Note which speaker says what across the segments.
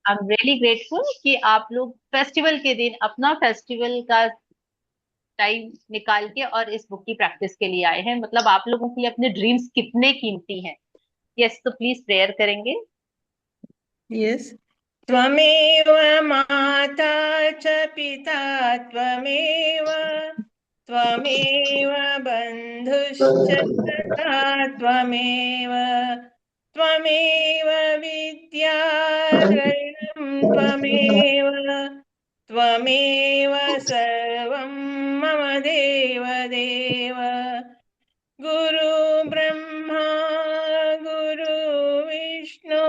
Speaker 1: I am really grateful कि आप लोग फेस्टिवल के दिन अपना फेस्टिवल का टाइम निकाल के और इस बुक की प्रैक्टिस के लिए आए हैं। मतलब आप लोगों के लिए अपने ड्रीम्स कितने कीमती हैं। यस, तो प्लीज प्रेयर करेंगे।
Speaker 2: यस। त्वमेव माता च पिता त्वमेव, त्वमेव बन्धुश्च सखा त्वमेव, त्वमेव विद्याद्रविणं त्वमेव, त्वमेव सर्वं मम देवदेव। गुरु ब्रह्मा गुरु विष्णु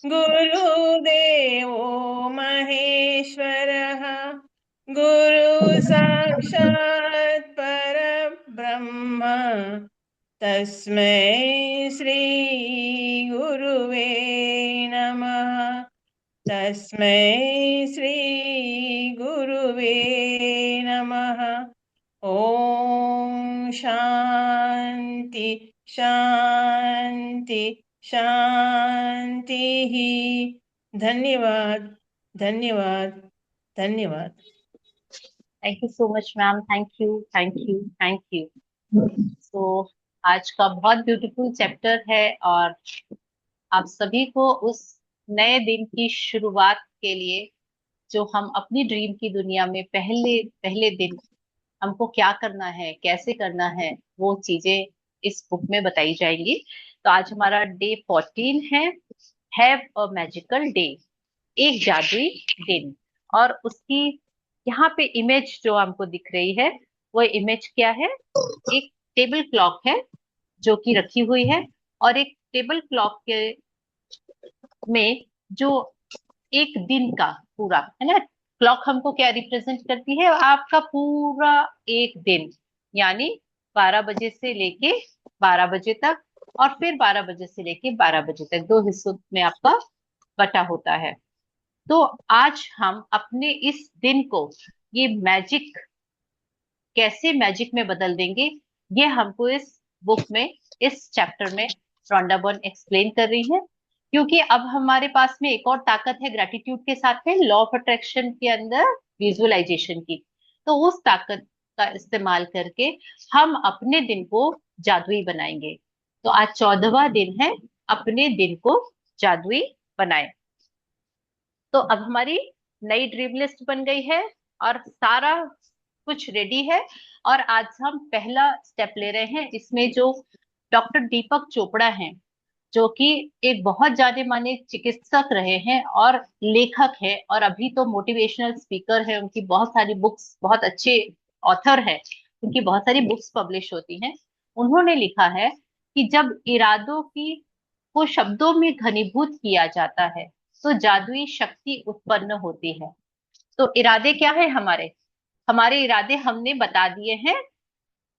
Speaker 2: गुरुदेवो महेश्वरः, गुरु साक्षात् परब्रह्म, तस्मै श्री गुरुवे नमः, तस्मै श्री गुरुवे नमः। ओम शांति शांति शांति ही। धन्यवाद धन्यवाद धन्यवाद।
Speaker 1: Thank you so much ma'am. Thank you, thank you, thank you. So आज का बहुत ब्यूटीफुल चैप्टर है, और आप सभी को उस नए दिन की शुरुआत के लिए, जो हम अपनी ड्रीम की दुनिया में पहले पहले दिन हमको क्या करना है, कैसे करना है, वो चीजें इस बुक में बताई जाएंगी। तो आज हमारा डे 14 है, हैव अ मैजिकल डे, एक जादुई दिन। और उसकी यहाँ पे इमेज जो हमको दिख रही है, वो इमेज क्या है? एक टेबल क्लॉक है जो कि रखी हुई है, और एक टेबल क्लॉक के में जो एक दिन का पूरा है ना, क्लॉक हमको क्या रिप्रेजेंट करती है? आपका पूरा एक दिन, यानी 12 बजे से लेके 12 बजे तक, और फिर 12 बजे से लेके 12 बजे तक, दो हिस्सों में आपका बटा होता है। तो आज हम अपने इस दिन को, ये मैजिक, कैसे मैजिक में बदल देंगे, ये हमको इस बुक में, इस चैप्टर में रोंडा बर्न एक्सप्लेन कर रही है। क्योंकि अब हमारे पास में एक और ताकत है ग्रेटिट्यूड के साथ में, लॉ ऑफ अट्रैक्शन के अंदर विजुअलाइजेशन की। तो उस ताकत का इस्तेमाल करके हम अपने दिन को जादुई बनाएंगे। तो आज 14वां दिन है, अपने दिन को जादुई बनाए। तो अब हमारी नई ड्रीम लिस्ट बन गई है, और सारा कुछ रेडी है। और आज हम पहला स्टेप ले रहे हैं इसमें, जो डॉक्टर दीपक चोपड़ा हैं, जो कि एक बहुत जाने माने चिकित्सक रहे हैं और लेखक हैं, और अभी तो मोटिवेशनल स्पीकर है। उनकी बहुत सारी बुक्स, बहुत अच्छे ऑथर है, उनकी बहुत सारी बुक्स पब्लिश होती हैं। उन्होंने लिखा है कि जब इरादों की को शब्दों में घनीभूत किया जाता है तो जादुई शक्ति उत्पन्न होती है। तो इरादे क्या है हमारे? हमारे इरादे हमने बता दिए हैं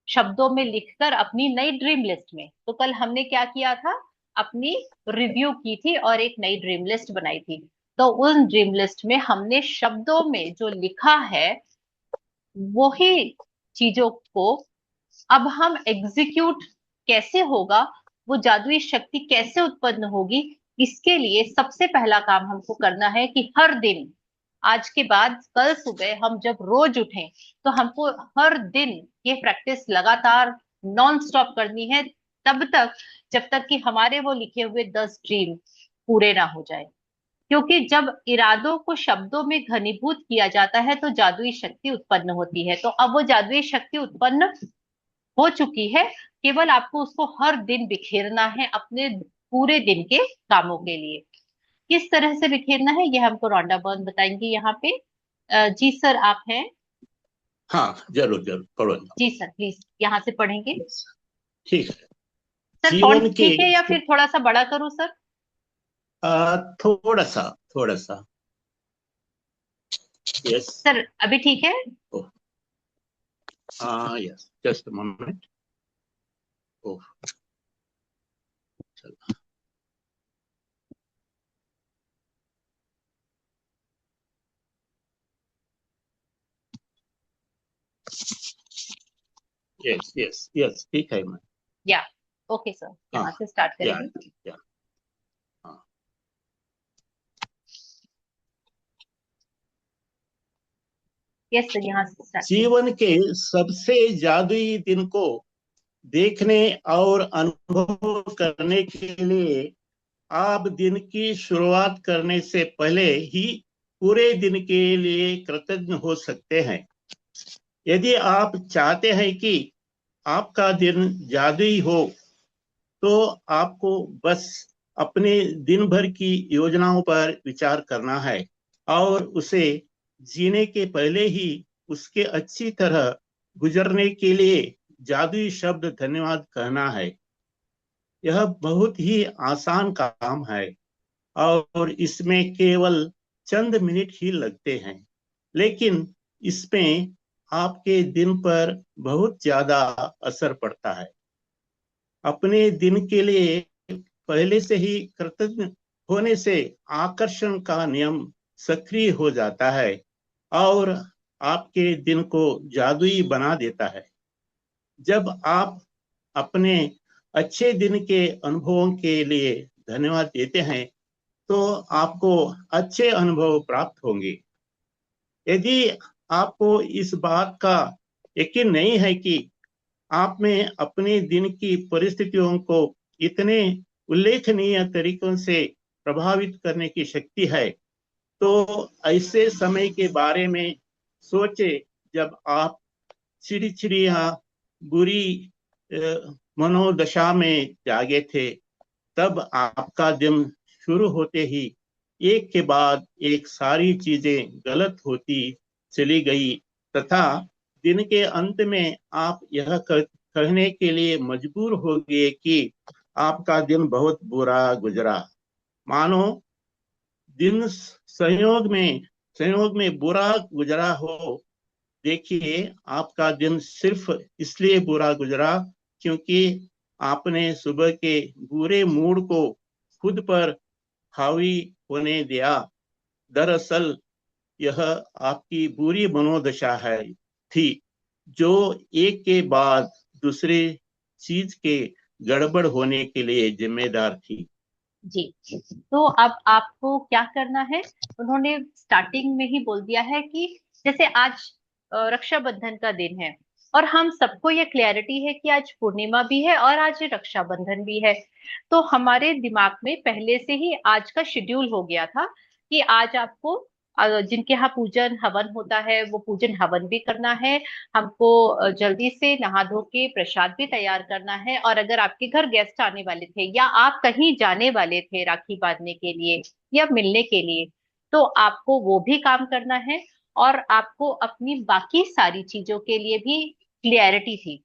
Speaker 1: शब्दों में लिखकर अपनी नई ड्रीम लिस्ट में। तो कल हमने क्या किया था? अपनी रिव्यू की थी और एक नई ड्रीम लिस्ट बनाई थी। तो उन ड्रीम लिस्ट में हमने शब्दों में जो लिखा है, वही चीजों को अब हम एग्जीक्यूट कैसे होगा, वो जादुई शक्ति कैसे उत्पन्न होगी, इसके लिए सबसे पहला काम हमको करना है कि हर दिन, आज के बाद कल सुबह हम जब रोज उठें, तो हमको हर दिन ये प्रैक्टिस लगातार नॉन स्टॉप करनी है, तब तक जब तक कि हमारे वो लिखे हुए 10 ड्रीम पूरे ना हो जाए। क्योंकि जब इरादों को शब्दों में घनीभूत किया जाता है तो जादुई शक्ति उत्पन्न होती है। तो अब वो जादुई शक्ति उत्पन्न हो चुकी है, केवल आपको उसको हर दिन बिखेरना है अपने पूरे दिन के कामों के लिए। किस तरह से बिखेरना है ये हमको रोंडा बर्न बताएंगी यहाँ पे। जी सर, आप हैं?
Speaker 3: हाँ, जरूर जरूर पढ़ूंगा।
Speaker 1: जी सर, प्लीज यहाँ से पढ़ेंगे।
Speaker 3: ठीक है।
Speaker 1: सर फॉन्ट
Speaker 3: जीवन के
Speaker 1: ठीक है या फिर थोड़ा सा बड़ा करूँ सर?
Speaker 3: थोड़ा सा, थोड़ा सा। यस।
Speaker 1: सर अभी ठीक है?
Speaker 3: Yes, just moment. ओह, चलो। यस यस यस, ठीक है मैं।
Speaker 1: या ओके सर, यहाँ
Speaker 3: हाँ,
Speaker 1: से स्टार्ट
Speaker 3: या
Speaker 1: करेंगे।
Speaker 3: या हाँ।
Speaker 1: यस सर, यहाँ से स्टार्ट।
Speaker 3: जीवन के सबसे जादुई दिन को देखने और अनुभव करने के लिए आप दिन की शुरुआत करने से पहले ही पूरे दिन के लिए कृतज्ञ हो सकते हैं। यदि आप चाहते हैं कि आपका दिन जादुई हो, तो आपको बस अपने दिन भर की योजनाओं पर विचार करना है और उसे जीने के पहले ही उसके अच्छी तरह गुजरने के लिए जादुई शब्द धन्यवाद कहना है। यह बहुत ही आसान काम है और इसमें केवल चंद मिनट ही लगते हैं, लेकिन इसमें आपके दिन पर बहुत ज्यादा असर पड़ता है। अपने दिन के लिए पहले से ही कृतज्ञ होने से आकर्षण का नियम सक्रिय हो जाता है और आपके दिन को जादुई बना देता है। जब आप अपने अच्छे दिन के अनुभवों के लिए धन्यवाद देते हैं, तो आपको अच्छे अनुभव प्राप्त होंगे। यदि आपको इस बात का यकीन नहीं है कि आप में अपने दिन की परिस्थितियों को इतने उल्लेखनीय तरीकों से प्रभावित करने की शक्ति है, तो ऐसे समय के बारे में सोचे जब आप चिड़चिड़िया बुरी मनोदशा में जागे थे। तब आपका दिन शुरू होते ही एक के बाद एक सारी चीजें गलत होती चली गई तथा दिन के अंत में आप यह कहने के लिए मजबूर हो गए कि आपका दिन बहुत बुरा गुजरा। मानो दिन संयोग में बुरा गुजरा हो। देखिए, आपका दिन सिर्फ इसलिए बुरा गुजरा क्योंकि आपने सुबह के बुरे मूड को खुद पर हावी होने दिया। दरअसल यह आपकी बुरी मनोदशा थी जो एक के बाद दूसरे चीज के गड़बड़ होने के लिए जिम्मेदार थी।
Speaker 1: जी, तो अब आपको क्या करना है, उन्होंने स्टार्टिंग में ही बोल दिया है कि जैसे आज रक्षाबंधन का दिन है और हम सबको ये क्लैरिटी है कि आज पूर्णिमा भी है और आज रक्षाबंधन भी है। तो हमारे दिमाग में पहले से ही आज का शेड्यूल हो गया था कि आज आपको जिनके यहाँ पूजन हवन होता है वो पूजन हवन भी करना है, हमको जल्दी से नहा धो के प्रसाद भी तैयार करना है, और अगर आपके घर गेस्ट आने वाले थे या आप कहीं जाने वाले थे राखी बांधने के लिए या मिलने के लिए, तो आपको वो भी काम करना है और आपको अपनी बाकी सारी चीजों के लिए भी क्लियरिटी थी।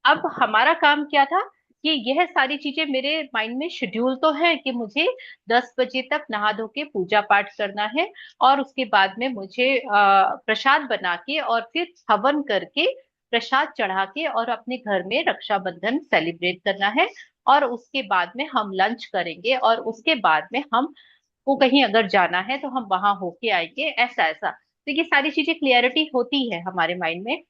Speaker 1: अब हमारा काम क्या था कि यह सारी चीजें मेरे माइंड में शेड्यूल तो है कि मुझे 10 बजे तक नहा धो के पूजा पाठ करना है और उसके बाद में मुझे प्रसाद बना के और फिर हवन करके प्रसाद चढ़ा के और अपने घर में रक्षाबंधन सेलिब्रेट करना है, और उसके बाद में हम लंच करेंगे और उसके बाद में हम को कहीं अगर जाना है तो हम वहां होके आएंगे, ऐसा ऐसा। तो ये सारी चीजें क्लियरिटी होती है हमारे माइंड में।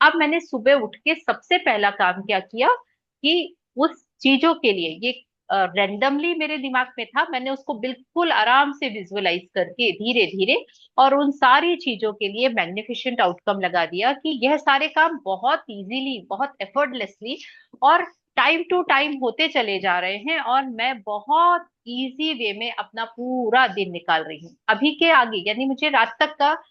Speaker 1: अब मैंने सुबह उठ के सबसे पहला काम क्या किया कि उस चीजों के लिए ये रैंडमली मेरे दिमाग में था, मैंने उसको बिल्कुल आराम से विजुअलाइज करके धीरे धीरे और उन सारी चीजों के लिए मैग्निफिसेंट आउटकम लगा दिया कि यह सारे काम बहुत इजीली, बहुत एफर्टलेसली और टाइम टू टाइम होते चले जा रहे हैं और मैं बहुत इजी वे में अपना पूरा दिन निकाल रही हूँ। अभी के आगे यानी मुझे रात तक का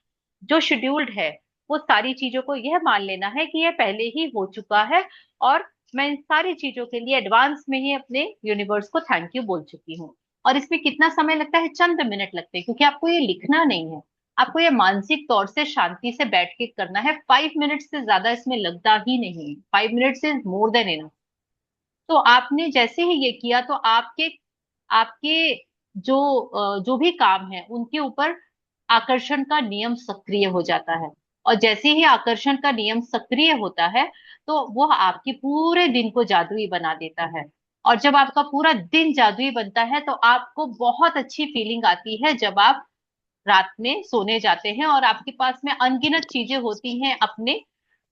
Speaker 1: जो शेड्यूल्ड है वो सारी चीजों को यह मान लेना है कि यह पहले ही हो चुका है, और मैं इन सारी चीजों के लिए एडवांस में ही अपने यूनिवर्स को थैंक यू बोल चुकी हूँ। और इसमें कितना समय लगता है? चंद मिनट लगते हैं, क्योंकि आपको ये लिखना नहीं है, आपको ये मानसिक तौर से शांति से बैठ के करना है। 5 मिनट से ज्यादा इसमें लगता ही नहीं है, 5 minute is more than enough. तो आपने जैसे ही ये किया तो आपके आपके जो भी काम है उनके ऊपर आकर्षण का नियम सक्रिय हो जाता है, और जैसे ही आकर्षण का नियम सक्रिय होता है तो वो आपके पूरे दिन को जादुई बना देता है। और जब आपका पूरा दिन जादुई बनता है तो आपको बहुत अच्छी फीलिंग आती है जब आप रात में सोने जाते हैं और आपके पास में अनगिनत चीजें होती हैं अपने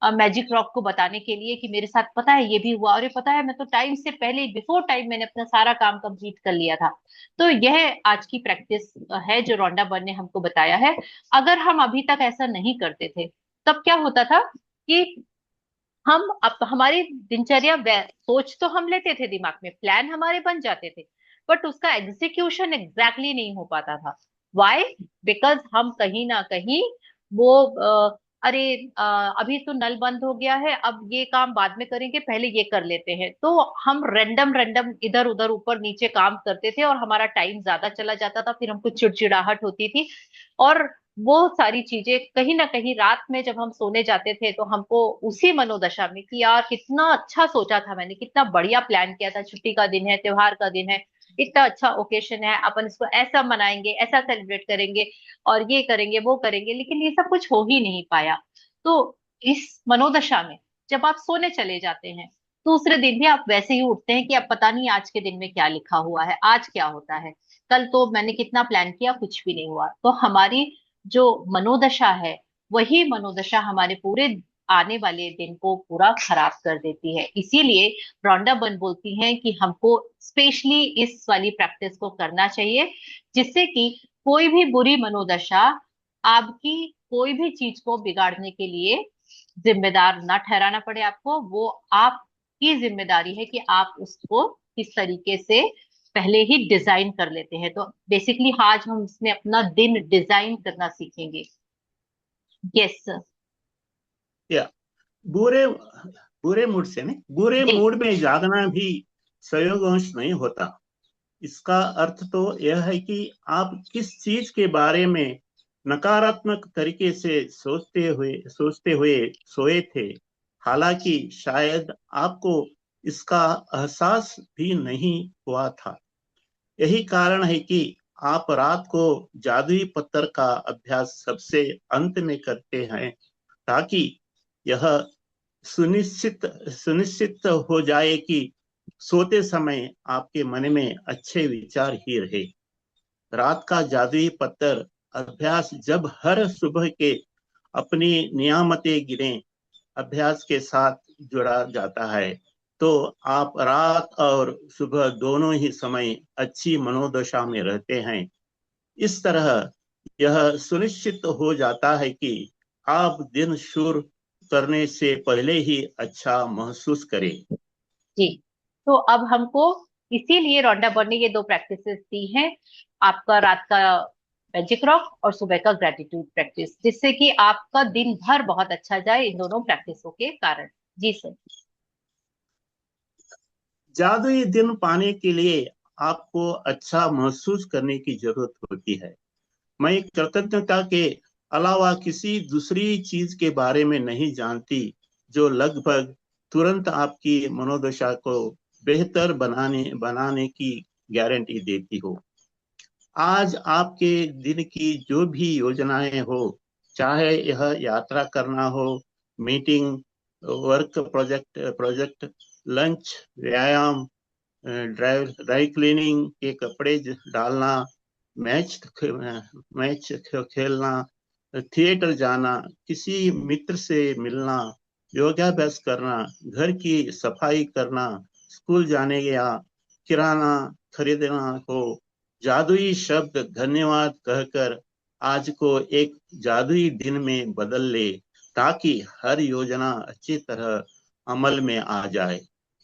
Speaker 1: मैजिक रॉक को बताने के लिए कि मेरे साथ पता है ये भी हुआ, और ये पता है मैं तो टाइम से पहले, बिफोर टाइम मैंने अपना सारा काम कंप्लीट कर लिया था। तो यह आज की प्रैक्टिस है जो रोंडा बर ने हमको बताया है। अगर हम अभी तक ऐसा नहीं करते थे, तब क्या होता था कि हम अब हमारी दिनचर्या सोच तो हम लेते थे, दिमाग में प्लान हमारे बन जाते थे, बट उसका एग्जीक्यूशन एग्जैक्टली नहीं हो पाता था। वाई? बिकॉज हम कहीं ना कहीं वो अरे अभी तो नल बंद हो गया है, अब ये काम बाद में करेंगे, पहले ये कर लेते हैं। तो हम रेंडम रेंडम इधर उधर ऊपर नीचे काम करते थे और हमारा टाइम ज्यादा चला जाता था, फिर हमको चिड़चिड़ाहट होती थी। और वो सारी चीजें कहीं ना कहीं रात में जब हम सोने जाते थे तो हमको उसी मनोदशा में कि यार कितना अच्छा सोचा था मैंने, कितना बढ़िया प्लान किया था, छुट्टी का दिन है, त्योहार का दिन है, इतना अच्छा ओकेशन है, अपन इसको ऐसा मनाएंगे, ऐसा सेलिब्रेट करेंगे और ये करेंगे वो करेंगे, लेकिन ये सब कुछ हो ही नहीं पाया। तो इस मनोदशा में जब आप सोने चले जाते हैं, दूसरे दिन भी आप वैसे ही उठते हैं कि अब पता नहीं आज के दिन में क्या लिखा हुआ है, आज क्या होता है, कल तो मैंने कितना प्लान किया, कुछ भी नहीं हुआ। तो हमारी जो मनोदशा है, वही मनोदशा हमारे पूरे आने वाले दिन को पूरा खराब कर देती है। इसीलिए रॉन्डा बन बोलती हैं कि हमको स्पेशली इस वाली प्रैक्टिस को करना चाहिए, जिससे कि कोई भी बुरी मनोदशा आपकी कोई भी चीज को बिगाड़ने के लिए जिम्मेदार ना ठहराना पड़े आपको। वो आपकी जिम्मेदारी है कि आप उसको किस तरीके से पहले ही डिजाइन कर लेते हैं। तो बेसिकली आज हम इसमें अपना दिन डिजाइन करना सीखेंगे। Yes sir.
Speaker 3: या बुरे बुरे मूड से नहीं, बुरे
Speaker 1: जी
Speaker 3: मूड में जागना भी संयोगवश नहीं होता। इसका अर्थ तो यह है कि आप किस चीज के बारे में नकारात्मक तरीके से सोचते हुए सोए थे, हालांकि शायद आपको इसका एहसास भी नहीं हुआ था। यही कारण है कि आप रात को जादुई पत्थर का अभ्यास सबसे अंत में करते हैं, ताकि यह सुनिश्चित सुनिश्चित हो जाए कि सोते समय आपके मन में अच्छे विचार ही रहे। रात का जादुई पत्थर अभ्यास जब हर सुबह के अपनी नियामतें गिने अभ्यास के साथ जुड़ा जाता है, तो आप रात और सुबह दोनों ही समय अच्छी मनोदशा में रहते हैं। इस तरह यह सुनिश्चित हो जाता है कि आप दिन शुरू करने से पहले ही अच्छा महसूस करें।
Speaker 1: जी। तो अब हमको इसीलिए रोंडा बर्न ने ये दो प्रैक्टिसेस दी हैं, आपका रात का मैजिक रॉक और सुबह का ग्रेटिट्यूड प्रैक्टिस, जिससे कि आपका दिन भर बहुत अच्छा जाए इन दोनों प्रैक्टिसों के कारण। जी सर।
Speaker 3: जादुई दिन पाने के लिए आपको अच्छा महसूस करने की जरूरत होती है। मैं कृतज्ञता के अलावा किसी दूसरी चीज के बारे में नहीं जानती जो लगभग तुरंत आपकी मनोदशा को बेहतर बनाने की गारंटी देती हो। आज आपके दिन की जो भी योजनाएं हो, चाहे यह यात्रा करना हो, मीटिंग, वर्क प्रोजेक्ट, लंच, व्यायाम, ड्राई क्लीनिंग के कपड़े डालना, मैच मैच खेलना, थिएटर जाना, किसी मित्र से मिलना, योगाभ्यास करना, घर की सफाई करना, स्कूल जाने या किराना खरीदना हो, जादुई शब्द धन्यवाद कहकर आज को एक जादुई दिन में बदल ले, ताकि हर योजना अच्छी तरह अमल में आ जाए,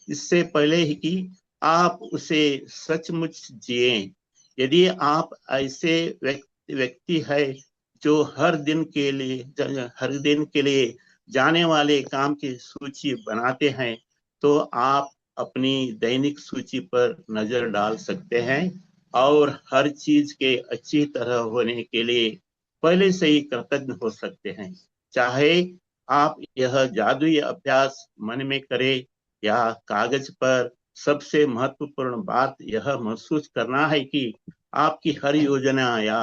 Speaker 3: इससे पहले ही कि आप उसे सचमुच जिए। यदि आप ऐसे व्यक्ति है जो हर दिन के लिए जाने वाले काम की सूची बनाते हैं, तो आप अपनी दैनिक सूची पर नजर डाल सकते हैं और हर चीज के अच्छी तरह होने के लिए पहले से ही कृतज्ञ हो सकते हैं। चाहे आप यह जादुई अभ्यास मन में करें या कागज पर, सबसे महत्वपूर्ण बात यह महसूस करना है कि आपकी हर योजना या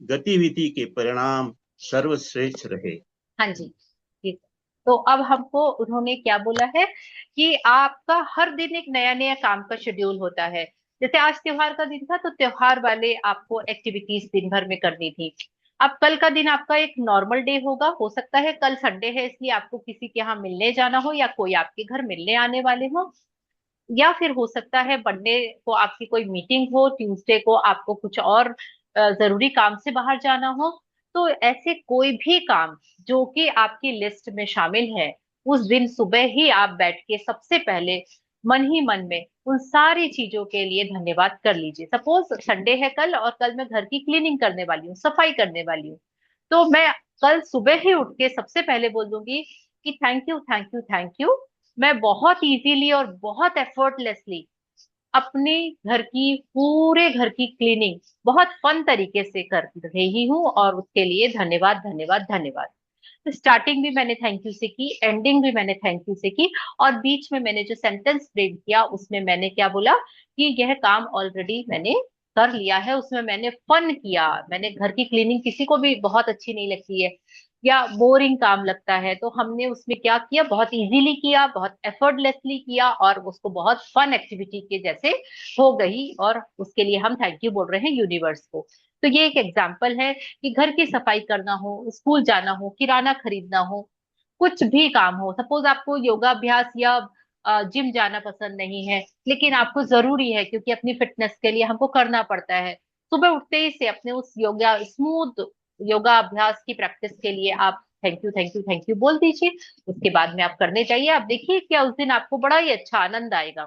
Speaker 3: गतिविधि के परिणाम सर्वश्रेष्ठ रहे।
Speaker 1: हाँ जी। जी सर। तो अब हमको उन्होंने क्या बोला है कि आपका हर दिन एक नया नया काम का शेड्यूल होता है। जैसे आज त्योहार का दिन था, तो त्योहार वाले आपको एक्टिविटीज दिन भर में करनी थी। अब कल का दिन आपका एक नॉर्मल डे होगा, हो सकता है कल संडे है इसलिए आपको किसी के यहाँ मिलने जाना हो या कोई आपके घर मिलने आने वाले हो, या फिर हो सकता है मंडे को आपकी कोई मीटिंग हो, ट्यूसडे को आपको कुछ और जरूरी काम से बाहर जाना हो। तो ऐसे कोई भी काम जो कि आपकी लिस्ट में शामिल है, उस दिन सुबह ही आप बैठ के सबसे पहले मन ही मन में उन सारी चीजों के लिए धन्यवाद कर लीजिए। सपोज संडे है कल और कल मैं घर की क्लीनिंग करने वाली हूँ, सफाई करने वाली हूँ, तो मैं कल सुबह ही उठ के सबसे पहले बोल दूंगी कि thank you thank you thank you. मैं बहुत इजीली और बहुत एफर्टलेसली अपने घर की, पूरे घर की क्लीनिंग बहुत फन तरीके से कर रही हूँ, और उसके लिए धन्यवाद धन्यवाद धन्यवाद। तो स्टार्टिंग भी मैंने थैंक यू से की, एंडिंग भी मैंने थैंक यू से की, और बीच में मैंने जो सेंटेंस फ्रेम किया उसमें मैंने क्या बोला कि यह काम ऑलरेडी मैंने कर लिया है, उसमें मैंने फन किया। मैंने घर की क्लीनिंग किसी को भी बहुत अच्छी नहीं लगती है या बोरिंग काम लगता है, तो हमने उसमें क्या किया, बहुत इजीली किया, बहुत एफर्टलेसली किया, और उसको बहुत फन एक्टिविटी के जैसे हो गई, और उसके लिए हम थैंक यू बोल रहे हैं यूनिवर्स को। तो ये एक एग्जाम्पल है कि घर की सफाई करना हो, स्कूल जाना हो, किराना खरीदना हो, कुछ भी काम हो, सपोज आपको योगा अभ्यास या जिम जाना पसंद नहीं है लेकिन आपको जरूरी है क्योंकि अपनी फिटनेस के लिए हमको करना पड़ता है, सुबह उठते ही से अपने उस योगा स्मूथ योगा अभ्यास की प्रैक्टिस के लिए आप thank you thank you thank you बोल दीजिए। उसके बाद में आप करने चाहिए, आप देखिए क्या उस दिन आपको बड़ा ही अच्छा आनंद आएगा।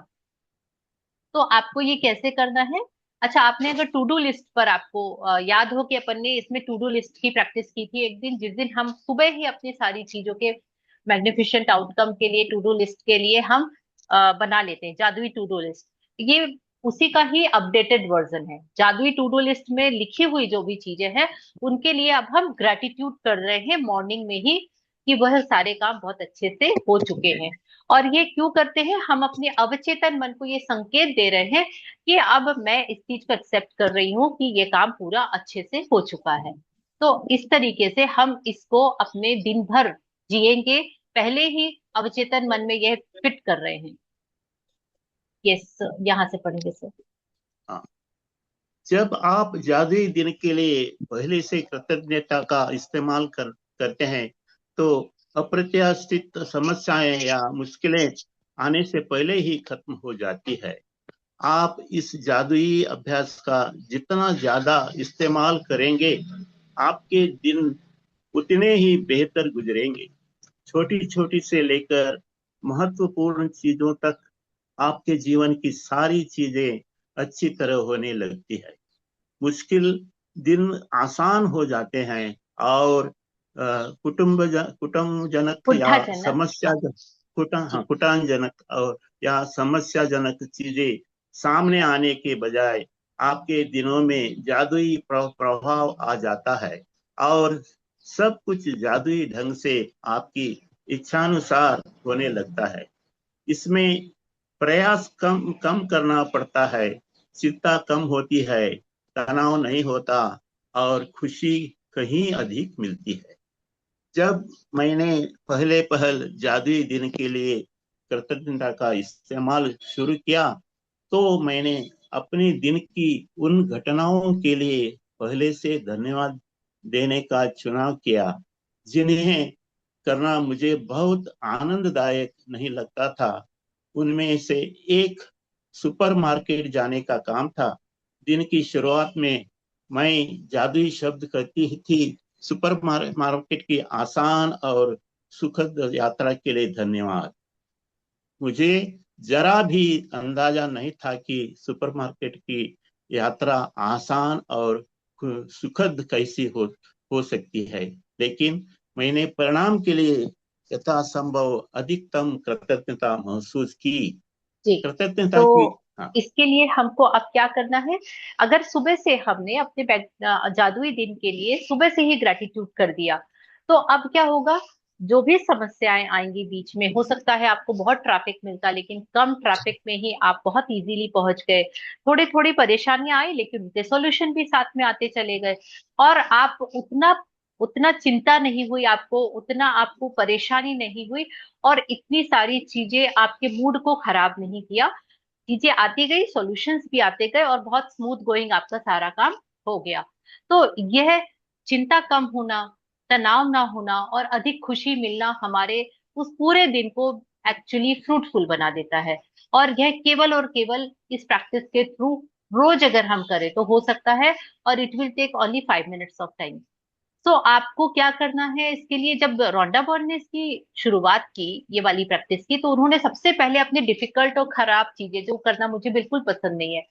Speaker 1: तो आपको ये कैसे करना है? अच्छा, आपने अगर टू डू लिस्ट पर आपको याद हो कि अपन ने इसमें टू डू लिस्ट की प्रैक्टिस की थी एक दिन, जिस दिन हम सुबह ही अपनी सारी चीजों के मैग्निफिशेंट आउटकम के लिए टू डू लिस्ट के लिए हम बना लेते हैं जादुई टू डू लिस्ट। ये उसी का ही अपडेटेड वर्जन है। जादुई टू डू लिस्ट में लिखी हुई जो भी चीजें हैं उनके लिए अब हम ग्रेटिट्यूड कर रहे हैं मॉर्निंग में ही, कि वह सारे काम बहुत अच्छे से हो चुके हैं। और ये क्यों करते हैं, हम अपने अवचेतन मन को ये संकेत दे रहे हैं कि अब मैं इस चीज को एक्सेप्ट कर रही हूँ कि ये काम पूरा अच्छे से हो चुका है। तो इस तरीके से हम इसको अपने दिन भर जिएंगे, पहले ही अवचेतन मन में यह फिट कर रहे हैं। यस, यहाँ से पढ़ेंगे सर।
Speaker 3: हाँ, जब आप जादुई दिन के लिए पहले से कृतज्ञता का इस्तेमाल करते हैं तो अप्रत्याशित समस्याएं या मुश्किलें आने से पहले ही खत्म हो जाती है। आप इस जादुई अभ्यास का जितना ज्यादा इस्तेमाल करेंगे आपके दिन उतने ही बेहतर गुजरेंगे। छोटी छोटी से लेकर महत्वपूर्ण चीजों तक आपके जीवन की सारी चीजें अच्छी तरह होने लगती है। मुश्किल दिन आसान हो जाते हैं और कुटुंबजनक या
Speaker 1: कुंठाजनक।
Speaker 3: समस्या
Speaker 1: जी।
Speaker 3: कुटानजनक और या समस्याजनक चीजें सामने आने के बजाय आपके दिनों में जादुई प्रभाव आ जाता है और सब कुछ जादुई ढंग से आपकी इच्छानुसार होने लगता है। इसमें प्रयास कम कम करना पड़ता है, चिंता कम होती है, तनाव नहीं होता और खुशी कहीं अधिक मिलती है। जब मैंने पहल जादुई दिन के लिए कृतज्ञता का इस्तेमाल शुरू किया तो मैंने अपने दिन की उन घटनाओं के लिए पहले से धन्यवाद देने का चुनाव किया जिन्हें करना मुझे बहुत आनंददायक नहीं लगता था। उनमें से एक सुपरमार्केट जाने का काम था। दिन की शुरुआत में मैं जादुई शब्द कहती थी, सुपरमार्केट की आसान और सुखद यात्रा के लिए धन्यवाद। मुझे जरा भी अंदाजा नहीं था कि सुपरमार्केट की यात्रा आसान और सुखद कैसी हो सकती है, लेकिन मैंने परिणाम के लिए यथासंभव अधिकतम कृतज्ञता महसूस की।
Speaker 1: जी।
Speaker 3: कृतज्ञता की
Speaker 1: तो
Speaker 3: हाँ,
Speaker 1: इसके लिए हमको अब क्या करना है, अगर सुबह से हमने अपने जादुई दिन के लिए सुबह से ही ग्रेटिट्यूड कर दिया, तो अब क्या होगा, जो भी समस्याएं आएंगी बीच में, हो सकता है आपको बहुत ट्रैफिक मिलता लेकिन कम ट्रैफिक में ही आप बहुत इजीली पहुंच गए, थोड़ी थोड़ी परेशानियां आई लेकिन उनके सॉल्यूशन भी साथ में आते चले गए, और आप उतना उतना चिंता नहीं हुई आपको, उतना आपको परेशानी नहीं हुई, और इतनी सारी चीजें आपके मूड को खराब नहीं किया। चीजें आती गई, सॉल्यूशंस भी आते गए, और बहुत स्मूथ गोइंग आपका सारा काम हो गया। तो यह चिंता कम होना, तनाव ना होना और अधिक खुशी मिलना हमारे उस पूरे दिन को एक्चुअली फ्रूटफुल बना देता है। और यह केवल और केवल इस प्रैक्टिस के थ्रू रोज अगर हम करें तो हो सकता है। और it will take only 5 minutes of time. तो आपको क्या करना है इसके लिए? जब रोंडा बॉर्न ने इसकी शुरुआत की, ये वाली प्रैक्टिस की, तो उन्होंने सबसे पहले अपने डिफिकल्ट और खराब चीजें जो करना मुझे बिल्कुल पसंद नहीं है,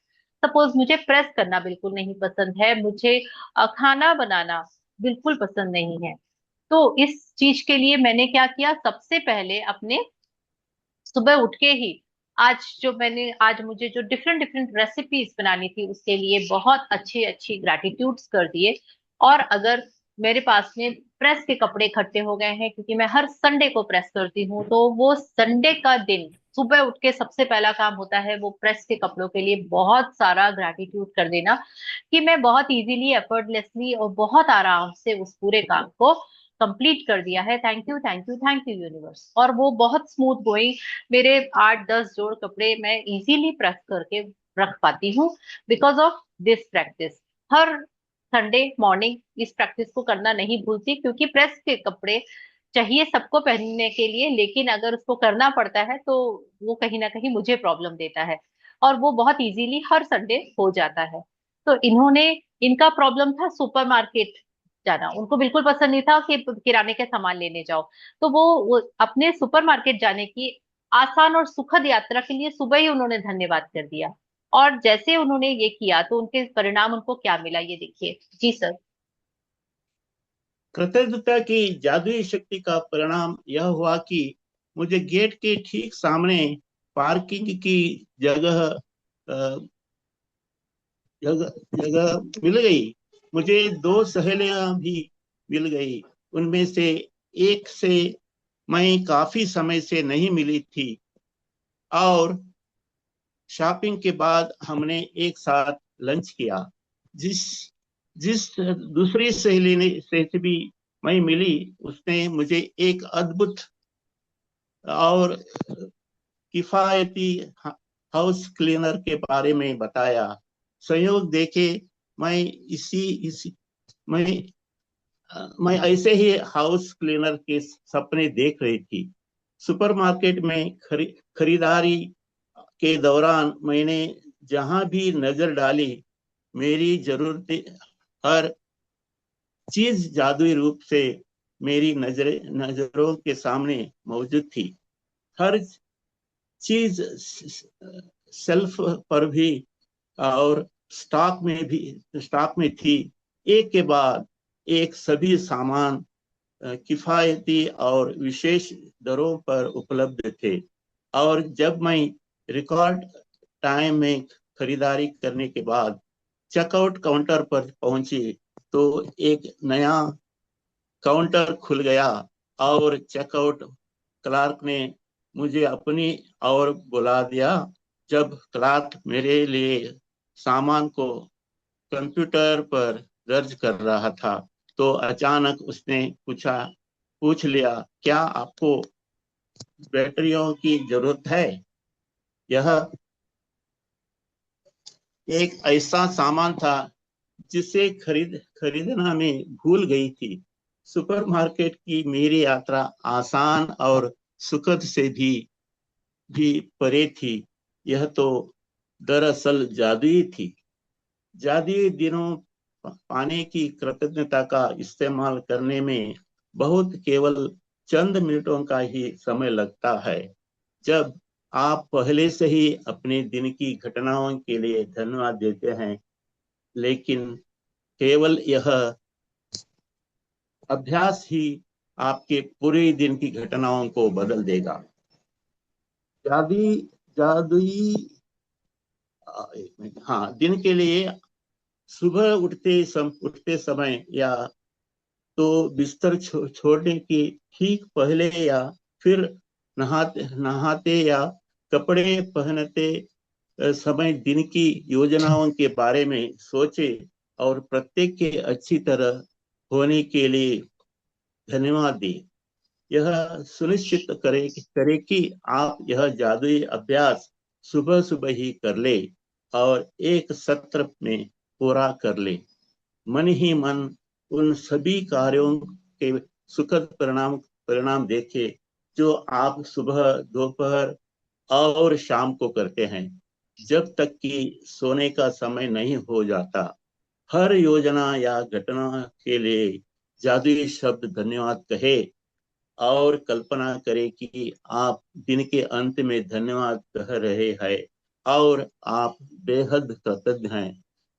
Speaker 1: सपोज मुझे प्रेस करना बिल्कुल नहीं पसंद है, मुझे खाना बनाना बिल्कुल पसंद नहीं है, तो इस चीज के लिए मैंने क्या किया, सबसे पहले अपने सुबह उठ के ही आज मुझे जो डिफरेंट डिफरेंट रेसिपीज बनानी थी उसके लिए बहुत अच्छी अच्छी ग्रैटिट्यूड्स कर दिए। और अगर मेरे पास में प्रेस के कपड़े इकट्ठे हो गए हैं, क्योंकि मैं हर संडे को प्रेस करती हूँ, तो वो संडे का दिन सुबह उठ के सबसे पहला काम होता है वो प्रेस के कपड़ों के लिए बहुत सारा ग्रैटिट्यूड कर देना, कि मैं बहुत इजीली एफर्टलेसली और बहुत आराम से उस पूरे काम को कंप्लीट कर दिया है। Thank you, thank you, thank you universe. और वो बहुत स्मूथ गोइंग, मेरे 8-10 जोड़ कपड़े मैं इजीली प्रेस करके रख पाती हूँ because of this practice. Her Sunday morning इस प्रैक्टिस को करना नहीं भूलती, क्योंकि प्रेस के कपड़े चाहिए सबको पहनने के लिए, लेकिन अगर उसको करना पड़ता है तो वो कहीं ना कहीं मुझे प्रॉब्लम देता है। और वो बहुत इजीली हर संडे हो जाता है। तो इनका प्रॉब्लम था सुपरमार्केट जाना, उनको बिल्कुल पसंद नहीं था कि किराने के सामान लेने जाओ। तो वो अपने सुपरमार्केट जाने की आसान और सुखद यात्रा के लिए सुबह ही उन्होंने धन्यवाद कर दिया। और जैसे उन्होंने ये किया तो उनके परिणाम उनको क्या मिला, ये देखिए। जी सर।
Speaker 3: कृतज्ञता की जादुई शक्ति का परिणाम यह हुआ कि मुझे गेट के ठीक सामने पार्किंग की जगह अ, जगह जगह मिल गई। मुझे 2 सहेलियां भी मिल गई। उनमें से एक से मैं काफी समय से नहीं मिली थी, और शॉपिंग के बाद हमने एक साथ लंच किया। जिस जिस दूसरी सहेली ने से भी मैं मिली, उसने मुझे एक अद्भुत और किफायती हाउस क्लीनर के बारे में बताया। संयोग देखे मैं इसी इसी मैं मैं ऐसे ही हाउस क्लीनर के सपने देख रही थी। सुपरमार्केट में खरीदारी के दौरान मैंने जहां भी नजर डाली, मेरी जरूरतें हर चीज जादुई रूप से मेरी नजरों के सामने मौजूद थी। हर चीज सेल्फ पर भी और स्टॉक में थी। एक के बाद एक सभी सामान किफायती और विशेष दरों पर उपलब्ध थे। और जब मैं रिकॉर्ड टाइम में खरीदारी करने के बाद चेकआउट काउंटर पर पहुंची, तो एक नया काउंटर खुल गया और चेकआउट क्लार्क ने मुझे अपनी ओर बुला दिया। जब क्लार्क मेरे लिए सामान को कंप्यूटर पर दर्ज कर रहा था, तो अचानक उसने पूछ लिया, क्या आपको बैटरियों की जरूरत है? यह एक ऐसा सामान था जिसे खरीदना मैं भूल गई थी। सुपरमार्केट की मेरी यात्रा आसान और सुखद से भी परे थी। यह तो दरअसल जादुई थी। जादुई दिनों पाने की कृतज्ञता का इस्तेमाल करने में बहुत केवल चंद मिनटों का ही समय लगता है। जब आप पहले से ही अपने दिन की घटनाओं के लिए धन्यवाद देते हैं, लेकिन केवल यह अभ्यास ही आपके पूरे दिन की घटनाओं को बदल देगा। जादुई जादुई हाँ, दिन के लिए सुबह उठते समय या तो बिस्तर छोड़ने के ठीक पहले, या फिर नहाते नहाते या कपड़े पहनते समय दिन की योजनाओं के बारे में सोचे, और प्रत्येक के अच्छी तरह होने के लिए धन्यवाद दें। यह सुनिश्चित करे कि आप यह जादुई अभ्यास सुबह सुबह ही कर ले और एक सत्र में पूरा कर ले। मन ही मन उन सभी कार्यों के सुखद परिणाम देखे जो आप सुबह, दोपहर और शाम को करते हैं, जब तक कि सोने का समय नहीं हो जाता। हर योजना या घटना के लिए जादुई शब्द धन्यवाद कहे और कल्पना करें कि आप दिन के अंत में धन्यवाद कह रहे हैं और आप बेहद कृतज्ञ हैं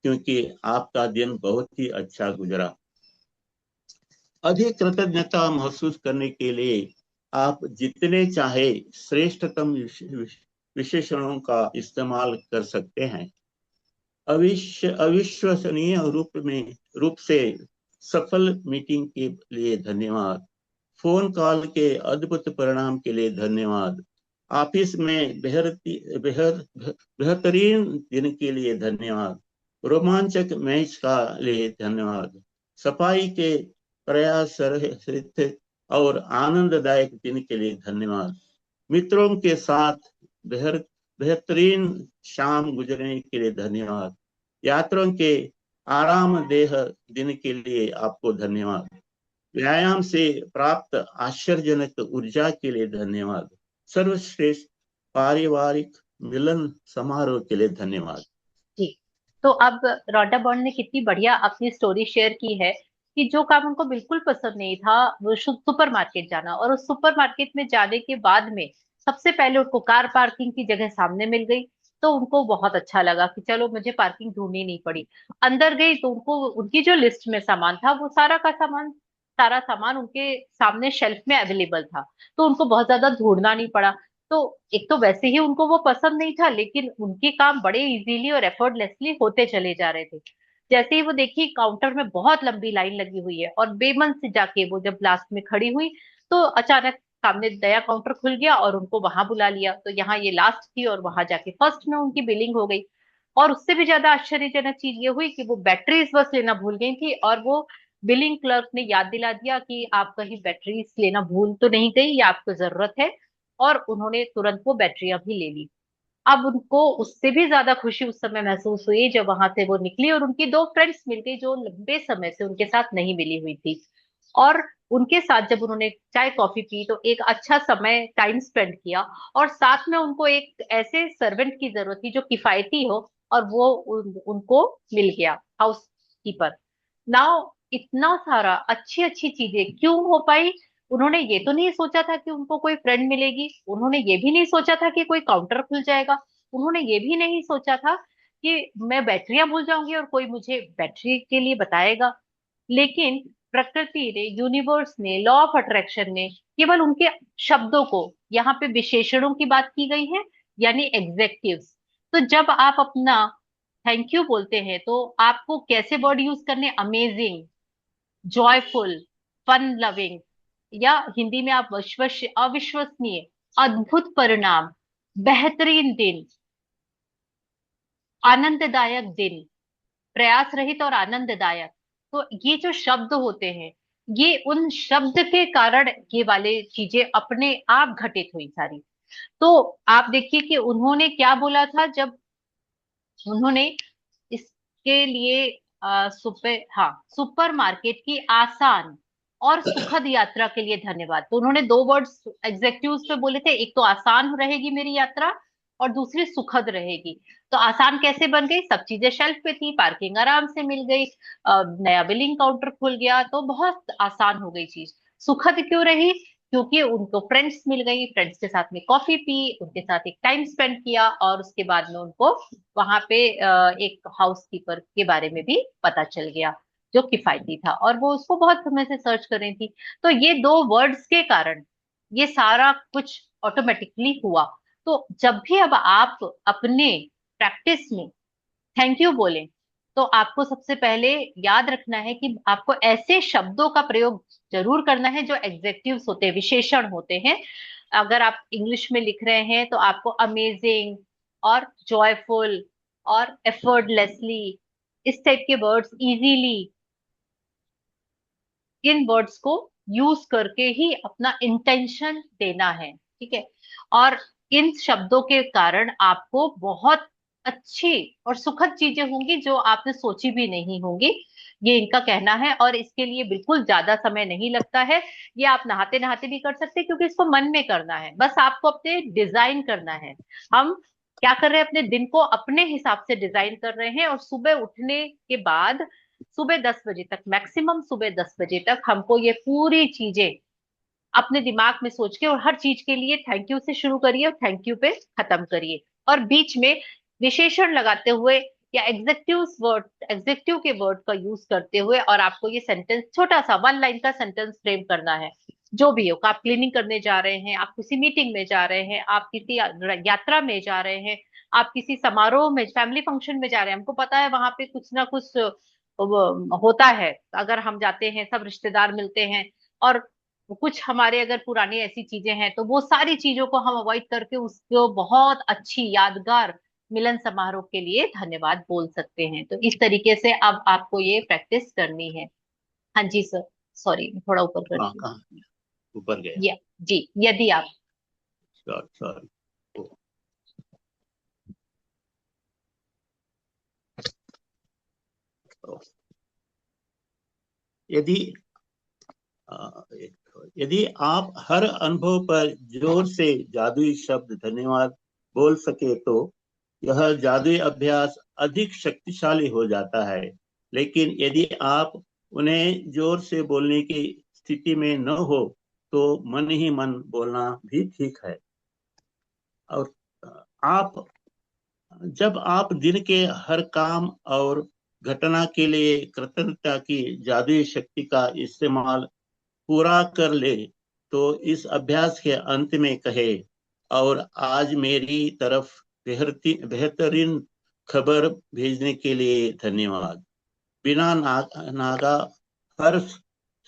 Speaker 3: क्योंकि आपका दिन बहुत ही अच्छा गुजरा। अधिक कृतज्ञता महसूस करने के लिए आप जितने चाहे श्रेष्ठतम विशेषणों का इस्तेमाल कर सकते हैं। अविश्वसनीय रूप से सफल मीटिंग के लिए धन्यवाद। फोन कॉल के अद्भुत परिणाम के लिए धन्यवाद। ऑफिस में बेहतरीन दिन के लिए धन्यवाद। रोमांचक मैच का लिए धन्यवाद। सफाई के प्रयास और आनंददायक दिन के लिए धन्यवाद। मित्रों के साथ बेहतरीन शाम गुजरने के लिए धन्यवाद। यात्रियों के आरामदेह दिन के लिए आपको धन्यवाद। व्यायाम से प्राप्त आश्चर्यजनक ऊर्जा के लिए धन्यवाद। सर्वश्रेष्ठ पारिवारिक मिलन समारोह के लिए धन्यवाद।
Speaker 1: जी, तो अब रोंडा बॉन्ड ने कितनी बढ़िया अपनी स्टोरी शेयर की है कि जो काम उनको बिल्कुल पसंद नहीं था वो सुपर मार्केट जाना, और उस सुपर मार्केट में जाने के बाद में सबसे पहले उनको कार पार्किंग की जगह सामने मिल गई, तो उनको बहुत अच्छा लगा कि चलो मुझे पार्किंग ढूंढनी नहीं पड़ी। अंदर गई तो उनको उनकी जो लिस्ट में सामान था वो सारा सामान उनके सामने शेल्फ में अवेलेबल था, तो उनको बहुत ज्यादा ढूंढना नहीं पड़ा। तो एक तो वैसे ही उनको वो पसंद नहीं था, लेकिन उनके काम बड़े इजीली और एफर्टलेसली होते चले जा रहे थे। जैसे ही वो देखी काउंटर में बहुत लंबी लाइन लगी हुई है, और बेमन से जाके वो जब लास्ट में खड़ी हुई तो अचानक सामने नया काउंटर खुल गया और उनको वहां बुला लिया। तो यहाँ ये लास्ट थी और वहां जाके फर्स्ट में उनकी बिलिंग हो गई। और उससे भी ज्यादा आश्चर्यजनक चीज ये हुई कि वो बैटरीज बस लेना भूल गई थी, और वो बिलिंग क्लर्क ने याद दिला दिया कि आप कहीं बैटरीज लेना भूल तो नहीं गई, या आपको जरूरत है। और उन्होंने तुरंत वो बैटरियां भी ले ली। अब उनको उससे भी ज्यादा खुशी उस समय महसूस हुई जब वहां से वो निकली और उनकी दो फ्रेंड्स मिल गई जो लंबे समय से उनके साथ नहीं मिली हुई थी। और उनके साथ जब उन्होंने चाय कॉफी पी तो एक अच्छा समय टाइम स्पेंड किया। और साथ में उनको एक ऐसे सर्वेंट की जरूरत थी जो किफायती हो, और वो उनको मिल गया, हाउस कीपर। नाउ इतना सारा अच्छी अच्छी चीजें क्यों हो पाई? उन्होंने ये तो नहीं सोचा था कि उनको कोई फ्रेंड मिलेगी, उन्होंने ये भी नहीं सोचा था कि कोई काउंटर खुल जाएगा, उन्होंने ये भी नहीं सोचा था कि मैं बैटरियां भूल जाऊंगी और कोई मुझे बैटरी के लिए बताएगा। लेकिन प्रकृति ने, यूनिवर्स ने, लॉ ऑफ अट्रैक्शन ने केवल उनके शब्दों को, यहाँ पे विशेषणों की बात की गई है यानी एग्जेक्टिव्स। तो जब आप अपना थैंक यू बोलते हैं तो आपको कैसे वर्ड यूज करने? अमेजिंग, जॉयफुल, फन लविंग, या हिंदी में आप अविश्वसनीय, अद्भुत परिणाम, बेहतरीन दिन, आनंददायक दिन, प्रयास रहित और आनंददायक। तो ये जो शब्द होते हैं, ये उन शब्द के कारण ये वाले चीजें अपने आप घटित हुई सारी। तो आप देखिए कि उन्होंने क्या बोला था जब उन्होंने इसके लिए सुपर मार्केट की आसान और सुखद यात्रा के लिए धन्यवाद। तो उन्होंने दो वर्ड्स एग्जेक्टिव्स पे बोले थे, एक तो आसान रहेगी मेरी यात्रा और दूसरी सुखद रहेगी। तो आसान कैसे बन गई? सब चीजें शेल्फ पे थी, पार्किंग आराम से मिल गई, नया बिलिंग काउंटर खुल गया, तो बहुत आसान हो गई चीज। सुखद क्यों रही? क्योंकि उनको फ्रेंड्स मिल गई, फ्रेंड्स के साथ में कॉफी पी, उनके साथ एक टाइम स्पेंड किया, और उसके बाद में उनको वहां पे एक हाउसकीपर के बारे में भी पता चल गया जो किफायती था, और वो उसको बहुत समय से सर्च कर रही थी। तो ये दो वर्ड्स के कारण ये सारा कुछ ऑटोमेटिकली हुआ। तो जब भी अब आप अपने प्रैक्टिस में थैंक यू बोलें, तो आपको सबसे पहले याद रखना है कि आपको ऐसे शब्दों का प्रयोग जरूर करना है जो एग्जेक्टिव्स होते हैं, विशेषण होते हैं। अगर आप इंग्लिश में लिख रहे हैं तो आपको अमेजिंग और जॉयफुल और एफर्टलेसली, इस टाइप के वर्ड्स, इजीली, इन वर्ड्स को यूज करके ही अपना इंटेंशन देना है। ठीक है? और इन शब्दों के कारण आपको बहुत अच्छी और सुखद चीजें होंगी जो आपने सोची भी नहीं होंगी। ये इनका कहना है, और इसके लिए बिल्कुल ज्यादा समय नहीं लगता है। ये आप नहाते नहाते भी कर सकते हैं, क्योंकि इसको मन में करना है, बस आपको अपने डिजाइन करना है। हम क्या कर रहे हैं, अपने दिन को अपने हिसाब से डिजाइन कर रहे हैं, और सुबह उठने के बाद सुबह 10 बजे तक, मैक्सिमम सुबह 10 बजे तक हमको ये पूरी चीजें अपने दिमाग में सोच के, और हर चीज के लिए थैंक यू से शुरू करिए और थैंक यू पे खत्म करिए, और बीच में विशेषण लगाते हुए या एग्जेक्टिव के वर्ड का यूज करते हुए, और आपको ये सेंटेंस छोटा सा 1 लाइन का सेंटेंस फ्रेम करना है। जो भी हो, आप क्लीनिंग करने जा रहे हैं, आप किसी मीटिंग में जा रहे हैं, आप किसी यात्रा में जा रहे हैं, आप किसी समारोह में, फैमिली फंक्शन में जा रहे हैं, हमको पता है वहां पे कुछ ना कुछ होता है। अगर हम जाते हैं, सब रिश्तेदार मिलते हैं, और कुछ हमारे अगर पुरानी ऐसी चीजें हैं, तो वो सारी चीजों को हम अवॉइड करके उसको बहुत अच्छी यादगार मिलन समारोह के लिए धन्यवाद बोल सकते हैं। तो इस तरीके से अब आपको ये प्रैक्टिस करनी है। हाँ जी सर, सॉरी थोड़ा ऊपर कर
Speaker 3: हाँ,
Speaker 1: दिया।
Speaker 3: कहाँ ऊपर गया?
Speaker 1: या जी, यदि आप
Speaker 3: सॉरी। यदि यदि आप हर अनुभव पर जोर से जादुई शब्द धन्यवाद बोल सके, तो यह जादुई अभ्यास अधिक शक्तिशाली हो जाता है। लेकिन यदि आप उन्हें जोर से बोलने की स्थिति में न हो, तो मन ही मन बोलना भी ठीक है। और आप जब आप दिन के हर काम और घटना के लिए कृतज्ञता की जादुई शक्ति का इस्तेमाल पूरा कर ले, तो इस अभ्यास के अंत में कहे, और आज मेरी तरफ बेहतरीन खबर भेजने के लिए धन्यवाद। बिना नागा हर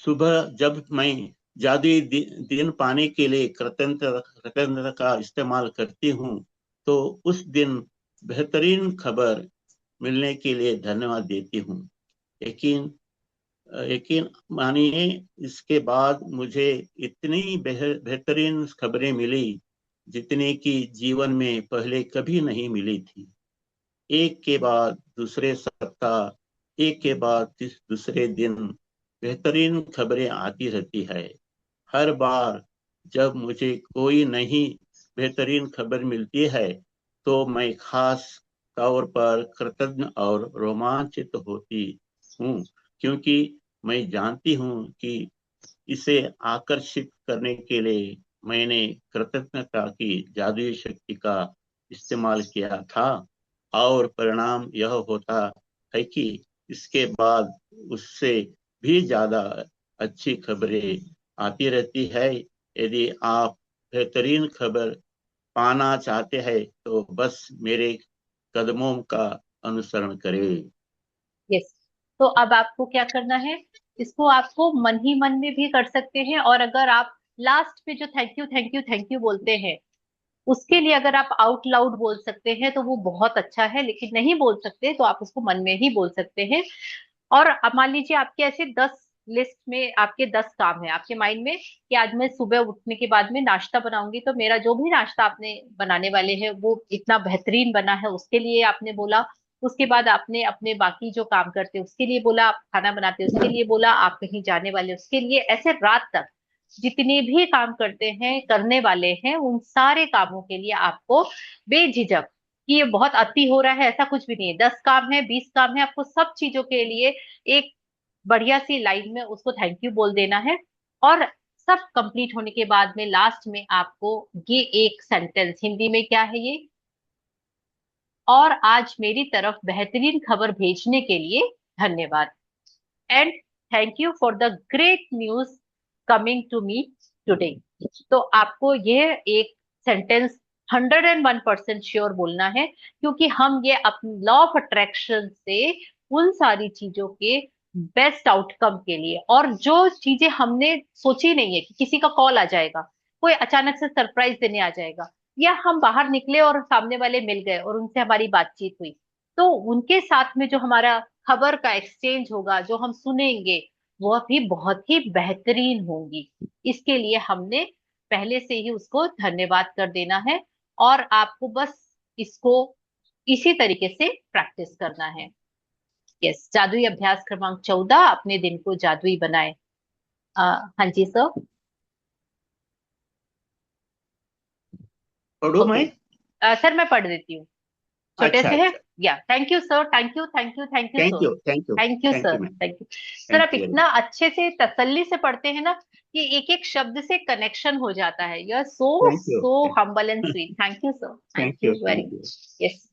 Speaker 3: सुबह जब मैं जादुई दिन पाने के लिए कृतज्ञता का इस्तेमाल करती हूँ, तो उस दिन बेहतरीन खबर मिलने के लिए धन्यवाद देती हूँ। लेकिन यकीन मानिए, इसके बाद मुझे इतनी बेहतरीन खबरें मिली जितने की जीवन में पहले कभी नहीं मिली थी। एक के बाद दूसरे सप्ताह, एक के बाद दूसरे दिन बेहतरीन खबरें आती रहती है। हर बार जब मुझे कोई नई बेहतरीन खबर मिलती है, तो मैं खास तौर पर कृतज्ञ और रोमांचित होती हूँ, क्योंकि मैं जानती हूँ कि इसे आकर्षित करने के लिए मैंने कृतज्ञता की जादुई शक्ति का इस्तेमाल किया था, और परिणाम यह होता है कि इसके बाद उससे भी ज्यादा अच्छी खबरें आती रहती है। यदि आप बेहतरीन खबर पाना चाहते हैं, तो बस मेरे कदमों का अनुसरण करें।
Speaker 1: यस, तो अब आपको क्या करना है, इसको आपको मन ही मन में भी कर सकते हैं, और अगर आप लास्ट पे जो thank you thank you thank you बोलते हैं, उसके लिए अगर आप आउट लाउड बोल सकते हैं तो वो बहुत अच्छा है, लेकिन नहीं बोल सकते तो आप उसको मन में ही बोल सकते हैं। और अब मान लीजिए आपके ऐसे 10 लिस्ट में आपके 10 काम है आपके माइंड में, कि आज मैं सुबह उठने के बाद में नाश्ता बनाऊंगी, तो मेरा जो भी नाश्ता आपने बनाने वाले हैं वो इतना बेहतरीन बना है, उसके लिए आपने बोला। उसके बाद आपने अपने बाकी जो काम करते हैं उसके लिए बोला, आप खाना बनाते हैं उसके लिए बोला, आप कहीं जाने वाले उसके लिए, ऐसे रात तक जितने भी काम करते हैं, करने वाले हैं, उन सारे कामों के लिए आपको बेझिझक, कि ये बहुत अति हो रहा है ऐसा कुछ भी नहीं है, 10 काम है 20 काम है, आपको सब चीजों के लिए एक बढ़िया सी लाइन में उसको थैंक यू बोल देना है। और सब कंप्लीट होने के बाद में लास्ट में आपको ये एक सेंटेंस, हिंदी में क्या है ये, और आज मेरी तरफ बेहतरीन खबर भेजने के लिए धन्यवाद, and thank you for the great news coming to me today. तो आपको ये एक सेंटेंस 101% श्योर बोलना है, क्योंकि हम ये अपने लॉ ऑफ अट्रैक्शन से उन सारी चीजों के बेस्ट आउटकम के लिए, और जो चीजें हमने सोची नहीं है कि किसी का कॉल आ जाएगा, कोई अचानक से सरप्राइज देने आ जाएगा, या हम बाहर निकले और सामने वाले मिल गए और उनसे हमारी बातचीत हुई, तो उनके साथ में जो हमारा खबर का एक्सचेंज होगा, जो हम सुनेंगे, वह भी बहुत ही बेहतरीन होंगी। इसके लिए हमने पहले से ही उसको धन्यवाद कर देना है, और आपको बस इसको इसी तरीके से प्रैक्टिस करना है। यस, जादुई अभ्यास क्रमांक 14, अपने दिन को जादुई बनाए। हाँ जी सर।
Speaker 3: पढ़ू
Speaker 1: ओके
Speaker 3: मैं?
Speaker 1: सर, मैं पढ़ देती हूँ, छोटे
Speaker 3: अच्छा
Speaker 1: से है।
Speaker 3: अच्छा।
Speaker 1: या thank you sir, thank you thank you thank you
Speaker 3: thank
Speaker 1: sir.
Speaker 3: You thank you
Speaker 1: thank you
Speaker 3: thank
Speaker 1: sir,
Speaker 3: you ma'am.
Speaker 1: Thank you sir.
Speaker 3: Thank
Speaker 1: आप
Speaker 3: यू वेरी
Speaker 1: इतना अच्छे से तसल्ली से पढ़ते हैं ना कि एक एक शब्द से कनेक्शन हो जाता है। You are so
Speaker 3: much.
Speaker 1: So humble and sweet. Thank you sir, thank
Speaker 3: thank
Speaker 1: you
Speaker 3: you
Speaker 1: very
Speaker 3: thank you
Speaker 1: much. Yes.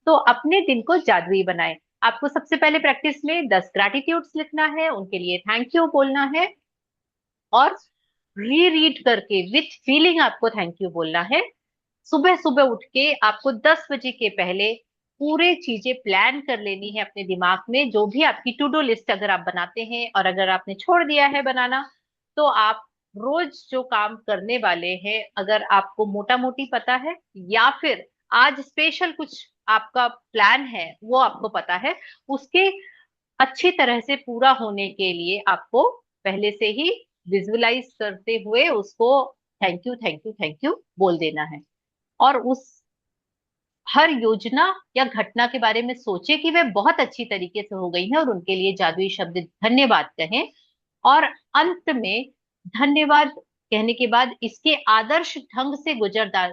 Speaker 1: तो अपने दिन को जादुई बनाए। आपको सबसे पहले प्रैक्टिस में 10 ग्रैटिट्यूड्स लिखना है, उनके लिए थैंक यू बोलना है, और री रीड करके विथ फीलिंग आपको थैंक यू बोलना है। सुबह सुबह उठ के आपको 10 बजे के पहले पूरे चीजें प्लान कर लेनी है अपने दिमाग में, जो भी आपकी टू डू लिस्ट अगर आप बनाते हैं, और अगर आपने छोड़ दिया है बनाना, तो आप रोज जो काम करने वाले हैं, अगर आपको मोटा मोटी पता है, या फिर आज स्पेशल कुछ आपका प्लान है वो आपको पता है, उसके अच्छी तरह से पूरा होने के लिए आपको पहले से ही विजुअलाइज करते हुए उसको thank you thank you thank you बोल देना है। और उस हर योजना या घटना के बारे में सोचे कि वे बहुत अच्छी तरीके से हो गई है, और उनके लिए जादुई शब्द धन्यवाद कहें। और अंत में धन्यवाद कहने के बाद इसके आदर्श ढंग से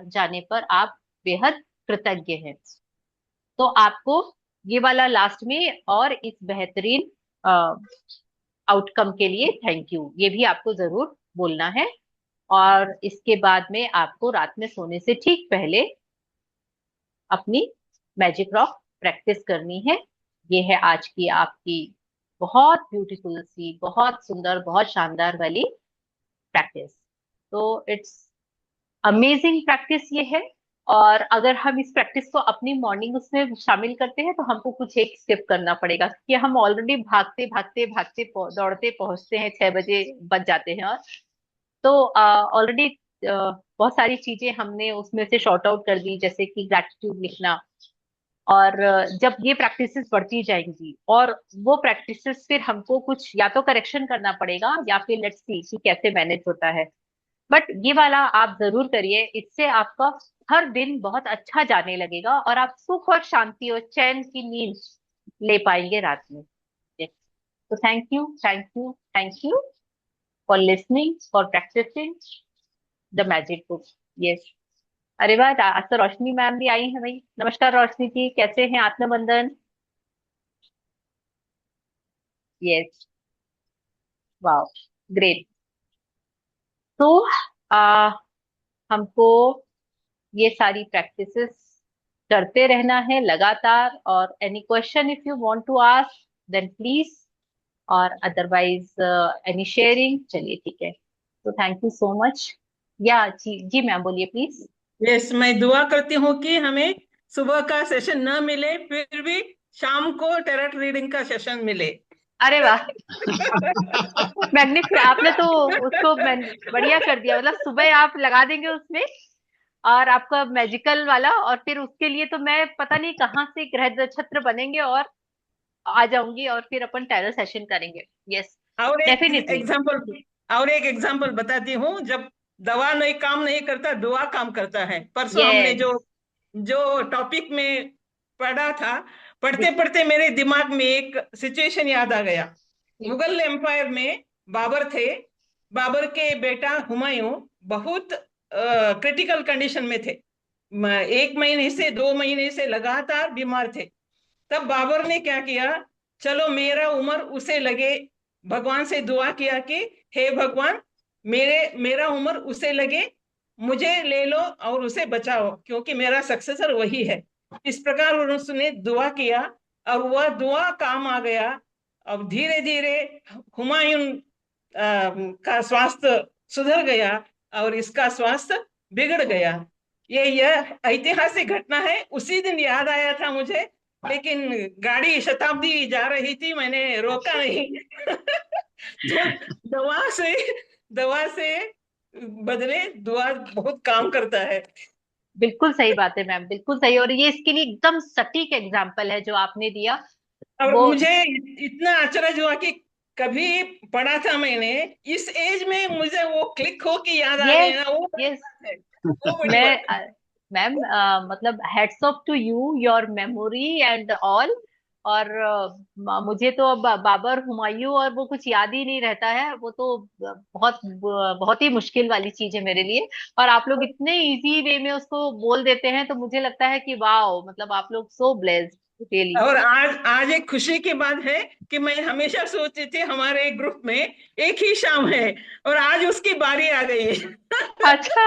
Speaker 1: जाने पर आप बेहद कृतज्ञ हैं। तो आपको ये वाला लास्ट में, और इस बेहतरीन आउटकम के लिए थैंक यू, ये भी आपको जरूर बोलना है। और इसके बाद में आपको रात में सोने से ठीक पहले अपनी मैजिक रॉक प्रैक्टिस करनी है। ये है आज की आपकी बहुत ब्यूटीफुल सी, बहुत सुंदर, बहुत शानदार वाली प्रैक्टिस। तो इट्स अमेजिंग प्रैक्टिस ये है। और अगर हम इस प्रैक्टिस को अपनी मॉर्निंग उसमें शामिल करते हैं, तो हमको कुछ एक स्किप करना पड़ेगा, कि हम ऑलरेडी भागते भागते भागते दौड़ते पहुंचते हैं, 6 बजे बच जाते हैं। और तो ऑलरेडी बहुत सारी चीजें हमने उसमें से शॉर्ट आउट कर दी, जैसे कि ग्रैटिट्यूड लिखना। और जब ये प्रैक्टिसेस बढ़ती जाएंगी, और वो प्रैक्टिसेस फिर हमको कुछ या तो करेक्शन करना पड़ेगा, या फिर लेट्स सी कि कैसे मैनेज होता है। बट ये वाला आप जरूर करिए, इससे आपका हर दिन बहुत अच्छा जाने लगेगा, और आप सुख और शांति और चैन की नींद ले पाएंगे रात में। Yes. तो thank you thank you thank you for listening, for practising the magic book. Yes. अरे वाह, आज तो रोशनी मैम भी आई हैं भाई। नमस्कार रोशनी जी, कैसे हैं? आत्मबंधन। यस। वाह, ग्रेट। तो आ, हमको ये सारी प्रैक्टिसेस करते रहना है लगातार। और any question if you want to ask then please, और अदरवाइज एनी शेयरिंग। चलिए ठीक है, तो thank you so much. Yeah जी जी मैम, बोलिए प्लीज।
Speaker 2: यस, मैं दुआ करती हूँ कि हमें सुबह का सेशन न मिले, फिर भी शाम को टेरट रीडिंग का सेशन मिले।
Speaker 1: अरे वाह, मैग्निफिक, आपने तो उसको बढ़िया कर दिया। मतलब सुबह आप लगा देंगे उसमें, और आपका मैजिकल वाला, और फिर उसके लिए तो मैं पता नहीं कहाँ से ग्रह छत्र बनेंगे, और आ जाऊंगी, और फिर अपन टैरो सेशन करेंगे। यस,
Speaker 2: और एक
Speaker 1: डेफिनेटली।
Speaker 2: एग्जांपल और एक एग्जांपल बताती हूँ। जब दवा नहीं काम नहीं करता, दुआ काम करता है। परसों हमने
Speaker 1: यस।
Speaker 2: जो जो टॉपिक में पढ़ा था, पढ़ते पढ़ते मेरे दिमाग में एक सिचुएशन याद आ गया। मुगल एम्पायर में बाबर थे। बाबर के बेटा हुमायूं बहुत क्रिटिकल कंडीशन में थे। 1 महीने से 2 महीने से लगातार बीमार थे। तब बाबर ने क्या किया, चलो मेरा उम्र उसे लगे, भगवान से दुआ किया कि हे भगवान, मेरा उम्र उसे लगे, मुझे ले लो और उसे बचाओ, क्योंकि मेरा सक्सेसर वही है। इस प्रकार उसने दुआ किया, और वह दुआ काम आ गया। अब धीरे धीरे हुमायूं का स्वास्थ्य सुधर गया, और इसका स्वास्थ्य बिगड़ गया। यह ऐतिहासिक घटना है। उसी दिन याद आया था मुझे, लेकिन गाड़ी शताब्दी जा रही थी, मैंने रोका नहीं। तो दवा से बदले दुआ बहुत काम करता है।
Speaker 1: बिल्कुल सही बात है मैम, बिल्कुल सही। और ये इसके लिए एकदम सटीक एग्जाम्पल है जो आपने दिया।
Speaker 2: और
Speaker 1: वो
Speaker 2: मुझे इतना अचरज हुआ कि कभी पढ़ा था मैंने, इस एज में मुझे वो क्लिक हो के याद आ गए
Speaker 1: यस,
Speaker 2: ना, वो बड़ी
Speaker 1: यस।
Speaker 2: बात है। वो बड़ी
Speaker 1: मैं
Speaker 2: बात है।
Speaker 1: मैम, मतलब hats off to you, your memory and all. और मुझे तो अब बाबर, हुमायूं और वो कुछ याद ही नहीं रहता है। वो तो बहुत बहुत ही मुश्किल वाली चीज है मेरे लिए। और आप लोग इतने इजी वे में उसको बोल देते हैं, तो मुझे लगता है कि वाह, मतलब आप लोग सो ब्लेस्ड रियली।
Speaker 2: और आज आज एक खुशी की बात है कि मैं हमेशा सोचती थी हमारे ग्रुप में एक ही शाम है, और आज उसकी बारी आ गई है।
Speaker 1: अच्छा।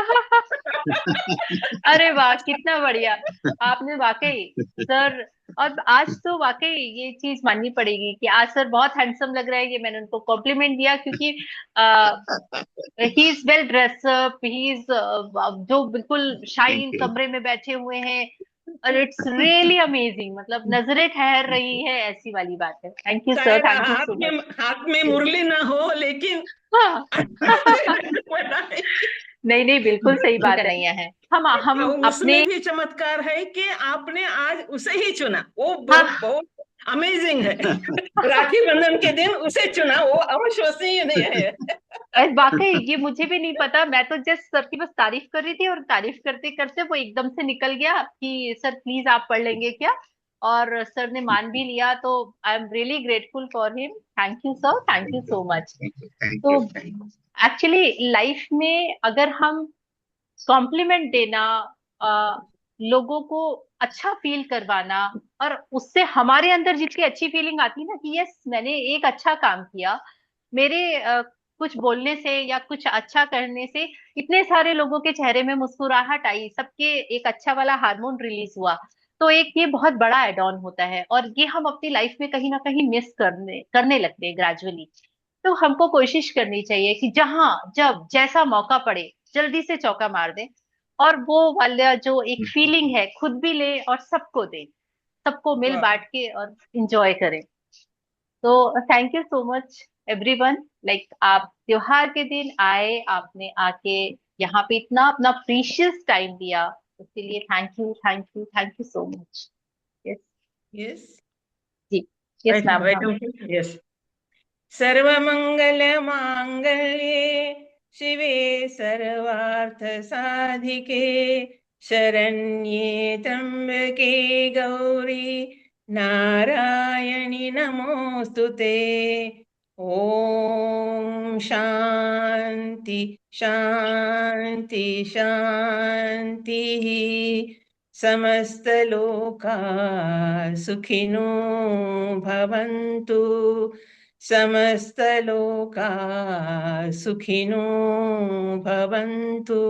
Speaker 1: अरे वाह, कितना बढ़िया। आपने वाकई सर, और आज तो वाकई ये चीज माननी पड़ेगी कि आज सर बहुत हैंडसम लग रहा है। ये मैंने उनको कॉम्प्लीमेंट दिया, क्योंकि he is well dress up, he is जो बिल्कुल
Speaker 3: थैंक
Speaker 1: शाइन
Speaker 3: यू।
Speaker 1: कमरे में बैठे हुए हैं। और इट्स रियली अमेजिंग, मतलब नजरें ठहर रही है, ऐसी वाली बात है। थैंक यू सर,
Speaker 2: शायद
Speaker 1: थैंक यू सो मच।
Speaker 2: हाथ में मुरली ना हो, लेकिन
Speaker 1: हाँ।
Speaker 2: नहीं,
Speaker 1: नहीं नहीं, बिल्कुल सही बात नहीं है। हम अपने,
Speaker 2: उसमें भी चमत्कार है कि आपने आज उसे ही चुना, वो बहुत
Speaker 1: हाँ,
Speaker 2: बहुत अमेजिंग है। राखी बंधन के दिन उसे चुना, वो अविश्वसनीय नहीं है।
Speaker 1: वाकई ये मुझे भी नहीं पता। मैं तो जस्ट सर की बस तारीफ कर रही थी, और तारीफ करते करते वो एकदम से निकल गया कि सर प्लीज आप पढ़ लेंगे क्या। और सर ने मान भी लिया, तो I am really grateful for him. Thank you sir, thank you
Speaker 3: thank you.
Speaker 1: So much.
Speaker 3: Thank you. Thank
Speaker 1: to
Speaker 3: you. Thank you.
Speaker 1: Actually life में अगर हम कॉम्प्लीमेंट देना, लोगों को अच्छा फील करवाना, और उससे हमारे अंदर जितनी अच्छी फीलिंग आती है ना कि यस मैंने एक अच्छा काम किया, मेरे कुछ बोलने से या कुछ अच्छा करने से इतने सारे लोगों के चेहरे में मुस्कुराहट आई, सबके एक अच्छा वाला हार्मोन रिलीज हुआ, तो एक ये बहुत बड़ा एड ऑन होता है। और ये हम अपनी लाइफ में कहीं ना कहीं मिस करने करने लगते हैं ग्रेजुअली। तो हमको कोशिश करनी चाहिए कि जहां जब जैसा मौका पड़े, जल्दी से चौका मार दें, और वो वाला जो एक फीलिंग है खुद भी ले और सबको दे, सबको मिल
Speaker 2: वाह।
Speaker 1: बांट के और इंजॉय करें। तो thank you so much everyone. Like आप त्योहार के दिन आए, आपने आके यहाँ पे इतना अपना प्रीशियस टाइम दिया, उसके लिए thank you, thank you, thank you so much. Yes.
Speaker 2: Yes.
Speaker 1: जी। यस मैम, हाँ।
Speaker 2: यस। सर्वमंगल मांगल्ये शिवे सर्वार्थ साधिके शरण्ये त्र्यंबके गौरी नारायणि नमोस्तुते। ओम शांति शांति शांति। समस्त लोका सुखिनो भवन्तु। समस्त लोका सुखिनो भवन्तु।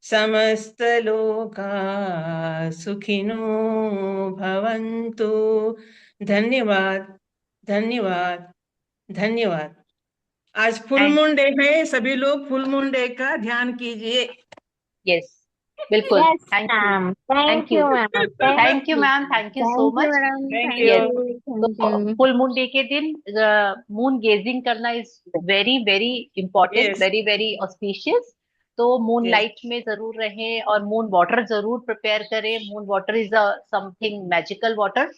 Speaker 2: समस्त लोका सुखिनो भवन्तु। धन्यवाद, धन्यवाद, धन्यवाद। आज फुल
Speaker 1: थैंक
Speaker 2: मून डे है, सभी लोग फुल मून डे का ध्यान कीजिए।
Speaker 1: यस, बिल्कुल।
Speaker 4: Yes,
Speaker 1: thank you,
Speaker 4: ma'am.
Speaker 1: Thank
Speaker 4: Thank
Speaker 1: you,
Speaker 4: you, ma'am. Thank
Speaker 1: thank you
Speaker 4: you.
Speaker 1: Ma'am, thank you so
Speaker 4: Thank you,
Speaker 1: much.
Speaker 4: madam.
Speaker 2: Thank
Speaker 4: Thank
Speaker 2: you.
Speaker 1: Yes.
Speaker 4: you. Thank
Speaker 1: तो
Speaker 4: you.
Speaker 1: Full moon day के दिन moon gazing करना is very very important,
Speaker 2: yes,
Speaker 1: very very auspicious. तो moon
Speaker 2: yes,
Speaker 1: light में जरूर रहें, और moon water जरूर प्रिपेयर करें। Moon water is a something magical water.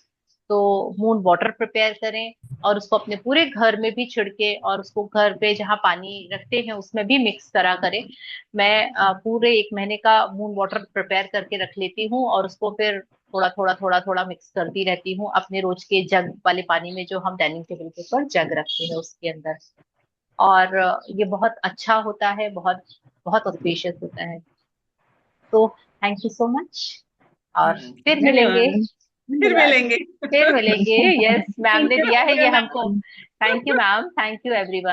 Speaker 1: तो मून वाटर प्रिपेयर करें, और उसको अपने पूरे घर में भी छिड़के, और उसको घर पे जहाँ पानी रखते हैं उसमें भी मिक्स करा करें। मैं पूरे एक महीने का मून वाटर प्रिपेयर करके रख लेती हूँ, और उसको फिर थोड़ा थोड़ा थोड़ा थोड़ा मिक्स करती रहती हूँ अपने रोज के जग वाले पानी में, जो हम डाइनिंग टेबल के ऊपर जग रखते हैं उसके अंदर। और ये बहुत अच्छा होता है, बहुत बहुत ऑस्पिशियस होता है। तो थैंक यू सो मच, और फिर मिलेंगे।
Speaker 2: धन्यवाद। फिर
Speaker 1: धन्यवाद।
Speaker 2: मिलेंगे।
Speaker 1: फिर मिलेंगे। यस, मैम
Speaker 4: Thank
Speaker 1: ने
Speaker 4: you,
Speaker 1: दिया है ये हमको।
Speaker 4: ma'am.
Speaker 1: Thank you ma'am, thank you everyone.